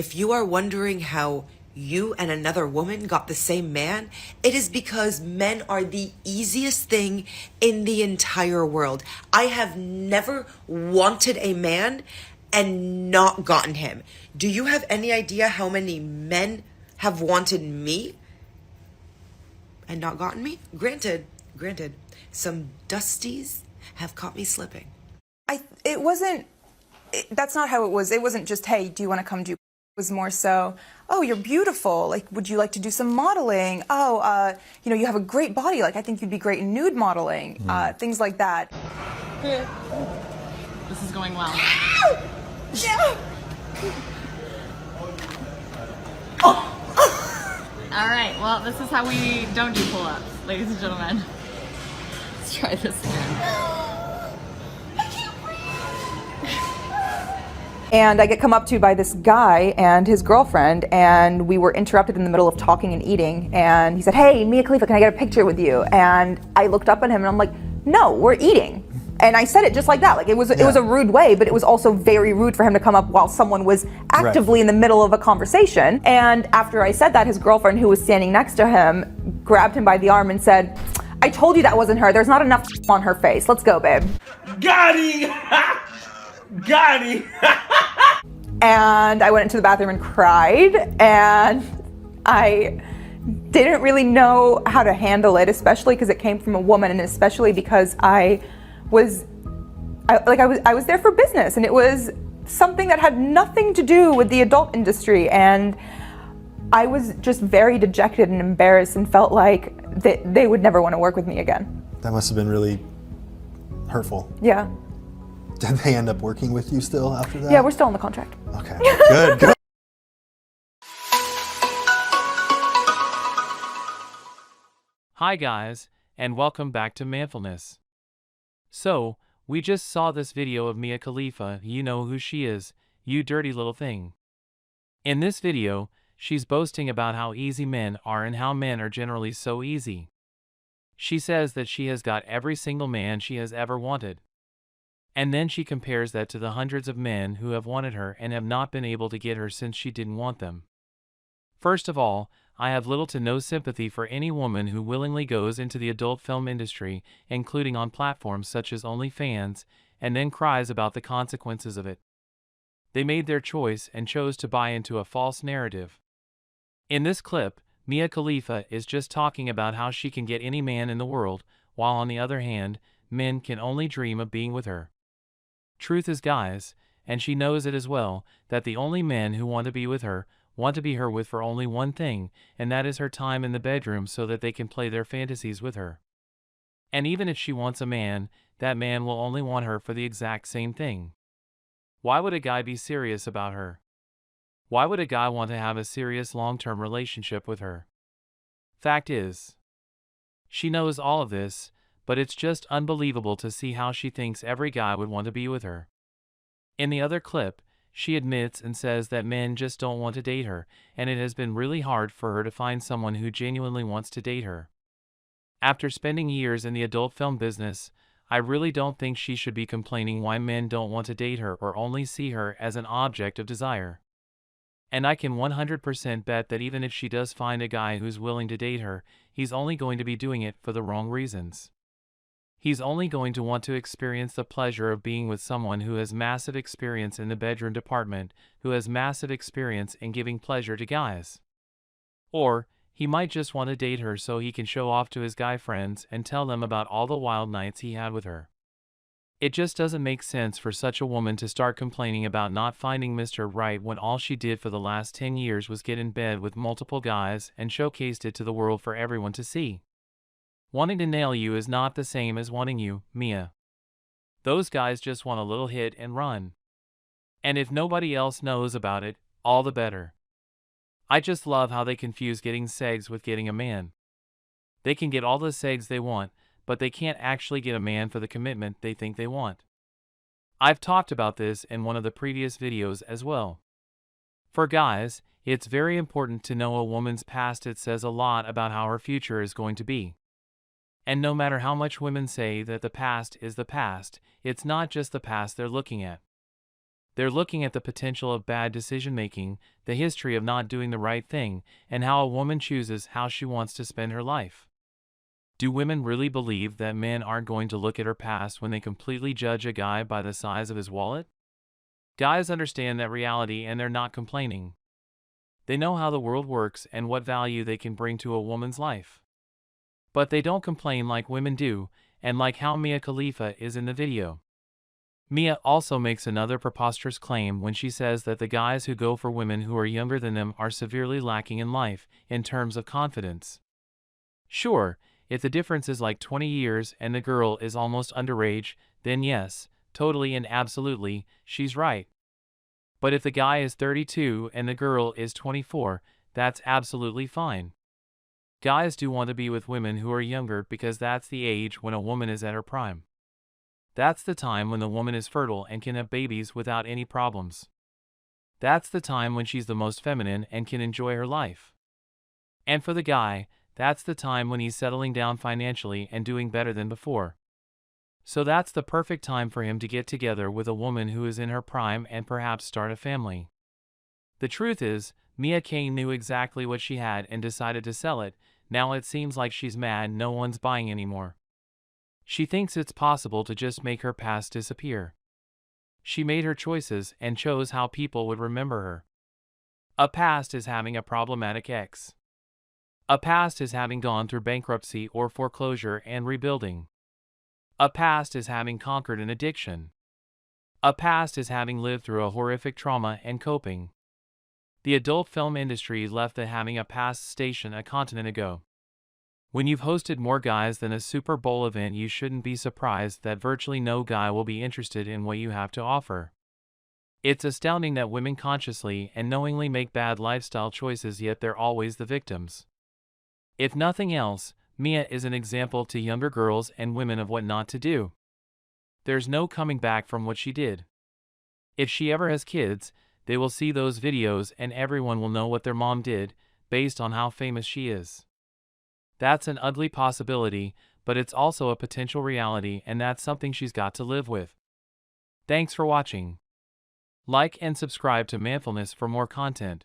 If you are wondering how you and another woman got the same man, it is because men are the easiest thing in the entire world. I have never wanted a man and not gotten him. Do you have any idea how many men have wanted me and not gotten me? Granted, some dusties have caught me slipping. It wasn't, that's not how it was. It wasn't just, hey, do you want to come do? It was more so, oh, you're beautiful. Like, would you like to do some modeling? Oh, you have a great body. Like, I think you'd be great in nude modeling. Things like that. This is going well. Yeah. All right, well, this is how we don't do pull-ups, ladies and gentlemen. Let's try this again. And I get come up to by this guy and his girlfriend, and we were interrupted in the middle of talking and eating, and he said, hey, Mia Khalifa, can I get a picture with you? And I looked up at him and I'm like, no, we're eating. And I said it just like that. Like it was a rude way, but it was also very rude for him to come up while someone was actively in the middle of a conversation. And after I said that, his girlfriend, who was standing next to him, grabbed him by the arm and said, I told you that wasn't her. There's not enough on her face. Let's go, babe. Got him! Got him! And I went into the bathroom and cried, and I didn't really know how to handle it, especially because it came from a woman, and especially because I was there for business, and it was something that had nothing to do with the adult industry, and I was just very dejected and embarrassed and felt like they would never want to work with me again. That must have been really hurtful. Yeah. Did they end up working with you still after that? Yeah, we're still on the contract. Okay, good. Hi guys, and welcome back to Manfulness. So, we just saw this video of Mia Khalifa. You know who she is, you dirty little thing. In this video, she's boasting about how easy men are and how men are generally so easy. She says that she has got every single man she has ever wanted. And then she compares that to the hundreds of men who have wanted her and have not been able to get her since she didn't want them. First of all, I have little to no sympathy for any woman who willingly goes into the adult film industry, including on platforms such as OnlyFans, and then cries about the consequences of it. They made their choice and chose to buy into a false narrative. In this clip, Mia Khalifa is just talking about how she can get any man in the world, while on the other hand, men can only dream of being with her. Truth is, guys, and she knows it as well, that the only men who want to be with her want to be her with for only one thing, and that is her time in the bedroom so that they can play their fantasies with her. And even if she wants a man, that man will only want her for the exact same thing. Why would a guy be serious about her? Why would a guy want to have a serious long-term relationship with her? Fact is, she knows all of this, but it's just unbelievable to see how she thinks every guy would want to be with her. In the other clip, she admits and says that men just don't want to date her, and it has been really hard for her to find someone who genuinely wants to date her. After spending years in the adult film business, I really don't think she should be complaining why men don't want to date her or only see her as an object of desire. And I can 100% bet that even if she does find a guy who's willing to date her, he's only going to be doing it for the wrong reasons. He's only going to want to experience the pleasure of being with someone who has massive experience in the bedroom department, who has massive experience in giving pleasure to guys. Or, he might just want to date her so he can show off to his guy friends and tell them about all the wild nights he had with her. It just doesn't make sense for such a woman to start complaining about not finding Mr. Right when all she did for the last 10 years was get in bed with multiple guys and showcased it to the world for everyone to see. Wanting to nail you is not the same as wanting you, Mia. Those guys just want a little hit and run. And if nobody else knows about it, all the better. I just love how they confuse getting segs with getting a man. They can get all the segs they want, but they can't actually get a man for the commitment they think they want. I've talked about this in one of the previous videos as well. For guys, it's very important to know a woman's past. It says a lot about how her future is going to be. And no matter how much women say that the past is the past, it's not just the past they're looking at. They're looking at the potential of bad decision making, the history of not doing the right thing, and how a woman chooses how she wants to spend her life. Do women really believe that men aren't going to look at her past when they completely judge a guy by the size of his wallet? Guys understand that reality and they're not complaining. They know how the world works and what value they can bring to a woman's life. But they don't complain like women do, and like how Mia Khalifa is in the video. Mia also makes another preposterous claim when she says that the guys who go for women who are younger than them are severely lacking in life, in terms of confidence. Sure, if the difference is like 20 years and the girl is almost underage, then yes, totally and absolutely, she's right. But if the guy is 32 and the girl is 24, that's absolutely fine. Guys do want to be with women who are younger because that's the age when a woman is at her prime. That's the time when the woman is fertile and can have babies without any problems. That's the time when she's the most feminine and can enjoy her life. And for the guy, that's the time when he's settling down financially and doing better than before. So that's the perfect time for him to get together with a woman who is in her prime and perhaps start a family. The truth is, Mia Kane knew exactly what she had and decided to sell it. Now it seems like she's mad no one's buying anymore. She thinks it's possible to just make her past disappear. She made her choices and chose how people would remember her. A past is having a problematic ex. A past is having gone through bankruptcy or foreclosure and rebuilding. A past is having conquered an addiction. A past is having lived through a horrific trauma and coping. The adult film industry left the having a past station a continent ago. When you've hosted more guys than a Super Bowl event, you shouldn't be surprised that virtually no guy will be interested in what you have to offer. It's astounding that women consciously and knowingly make bad lifestyle choices, yet they're always the victims. If nothing else, Mia is an example to younger girls and women of what not to do. There's no coming back from what she did. If she ever has kids, they will see those videos and everyone will know what their mom did, based on how famous she is. That's an ugly possibility, but it's also a potential reality, and that's something she's got to live with. Thanks for watching. Like and subscribe to Manfulness for more content.